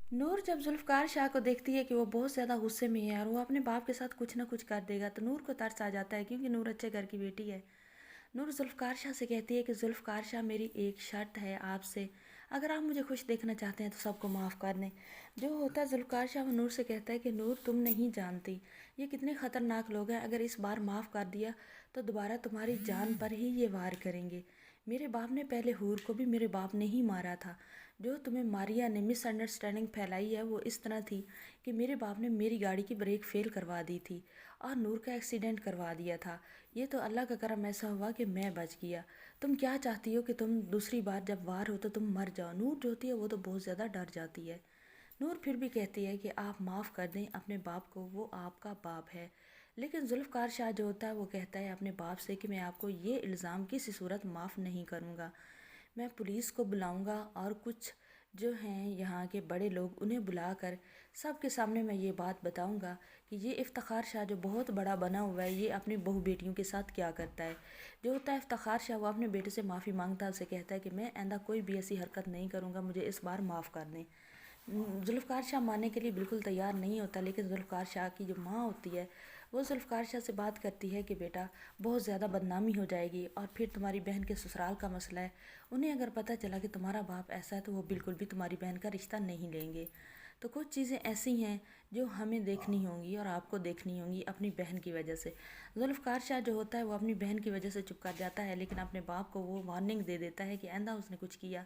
नूर जब जुल्फ़कार शाह को देखती है कि वो बहुत ज़्यादा गुस्से में है और वो अपने बाप के साथ कुछ ना कुछ कर देगा, तो नूर को तरस आ जाता है क्योंकि नूर अच्छे घर की बेटी है। नूर जुल्फ़कार शाह से कहती है कि जुल्फ़कार शाह, मेरी एक शर्त है आपसे, अगर आप मुझे खुश देखना चाहते हैं तो सबको माफ़ कर दें। जो होता है जुल्फ़कार शाह वो नूर से कहता है कि नूर, तुम नहीं जानती ये कितने ख़तरनाक लोग हैं, अगर इस बार माफ़ कर दिया तो दोबारा तुम्हारी जान पर ही ये वार करेंगे। मेरे बाप ने पहले हूर को भी मेरे बाप ने ही मारा था। जो तुम्हें मारिया ने मिसअंडरस्टैंडिंग फैलाई है वो इस तरह थी कि मेरे बाप ने मेरी गाड़ी की ब्रेक फेल करवा दी थी और नूर का एक्सीडेंट करवा दिया था। ये तो अल्लाह का करम ऐसा हुआ कि मैं बच गया। तुम क्या चाहती हो कि तुम दूसरी बार जब वार हो तो तुम मर जाओ। नूर जो होती है वो तो बहुत ज़्यादा डर जाती है। नूर फिर भी कहती है कि आप माफ़ कर दें अपने बाप को, वो आपका बाप है। लेकिन जुल्फ़कार शाह जो होता है वो कहता है अपने बाप से कि मैं आपको ये इल्ज़ाम किसी सूरत माफ़ नहीं करूँगा। मैं पुलिस को बुलाऊंगा और कुछ जो हैं यहाँ के बड़े लोग, उन्हें बुलाकर सबके सामने मैं ये बात बताऊंगा कि ये इफ्तिखार शाह जो बहुत बड़ा बना हुआ है, ये अपनी बहू बेटियों के साथ क्या करता है। जो होता है इफ्तिखार शाह वो अपने बेटे से माफ़ी मांगता है, उसे कहता है कि मैं आइंदा कोई भी ऐसी हरकत नहीं करूँगा, मुझे इस बार माफ़ कर दें। जुल्फ़कार शाह मानने के लिए बिल्कुल तैयार नहीं होता, लेकिन जुल्फ़कार शाह की जो माँ होती है वो जुल्फ़कार शाह से बात करती है कि बेटा बहुत ज़्यादा बदनामी हो जाएगी और फिर तुम्हारी बहन के ससुराल का मसला है, उन्हें अगर पता चला कि तुम्हारा बाप ऐसा है तो वो बिल्कुल भी तुम्हारी बहन का रिश्ता नहीं लेंगे। तो कुछ चीज़ें ऐसी हैं जो हमें देखनी होंगी और आपको देखनी होंगी अपनी बहन की वजह से। जुल्फ़कार शाह जो होता है वो अपनी बहन की वजह से चुप कर जाता है, लेकिन अपने बाप को वो वार्निंग दे देता है कि आइंदा उसने कुछ किया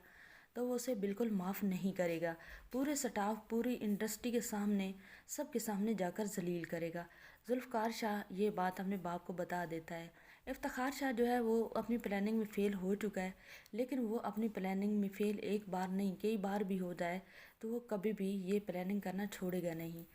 तो वो उसे बिल्कुल माफ़ नहीं करेगा। पूरे स्टाफ, पूरी इंडस्ट्री के सामने, सबके सामने जाकर जलील करेगा। जुल्फ़कार शाह ये बात अपने बाप को बता देता है। इफ्तिखार शाह जो है वो अपनी प्लानिंग में फ़ेल हो चुका है, लेकिन वो अपनी प्लानिंग में फ़ेल एक बार नहीं कई बार भी हो जाए तो वो कभी भी ये प्लानिंग करना छोड़ेगा नहीं।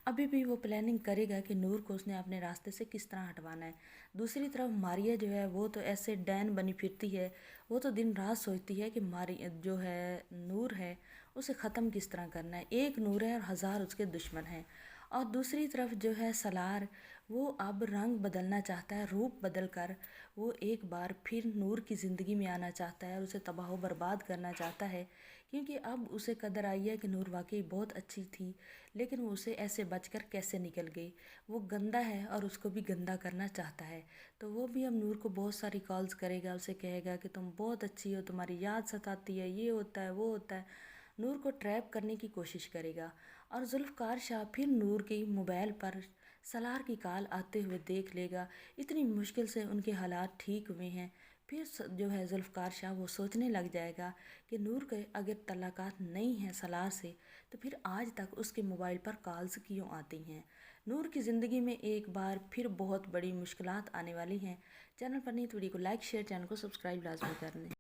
अभी भी वो प्लानिंग करेगा कि नूर को उसने अपने रास्ते से किस तरह हटवाना है। दूसरी तरफ मारिया जो है वो तो ऐसे डैन बनी फिरती है, वो तो दिन रात सोचती है कि मारी जो है नूर है उसे ख़त्म किस तरह करना है। एक नूर है और हज़ार उसके दुश्मन हैं। और दूसरी तरफ जो है सलार, वो अब रंग बदलना चाहता है, रूप बदल कर वो एक बार फिर नूर की ज़िंदगी में आना चाहता है और उसे तबाह बर्बाद करना चाहता है, क्योंकि अब उसे कदर आई है कि नूर वाकई बहुत अच्छी थी, लेकिन वो उसे ऐसे बचकर कैसे निकल गई। वो गंदा है और उसको भी गंदा करना चाहता है। तो वो भी अब नूर को बहुत सारी कॉल्स करेगा, उसे कहेगा कि तुम बहुत अच्छी हो, तुम्हारी याद सताती है, ये होता है वो होता है। नूर को ट्रैप करने की कोशिश करेगा और जुल्फ़कार शाह फिर नूर की मोबाइल पर सलार की कॉल आते हुए देख लेगा। इतनी मुश्किल से उनके हालात ठीक हुए हैं, फिर जो है जुल्फ़कार शाह वो सोचने लग जाएगा कि नूर के अगर तलाक़ात नहीं हैं सलार से तो फिर आज तक उसके मोबाइल पर कॉल्स क्यों आती हैं। नूर की ज़िंदगी में एक बार फिर बहुत बड़ी मुश्किलात आने वाली हैं। चैनल पर नहीं तो वीडियो को लाइक शेयर, चैनल को सब्सक्राइब लाजमी कर दें।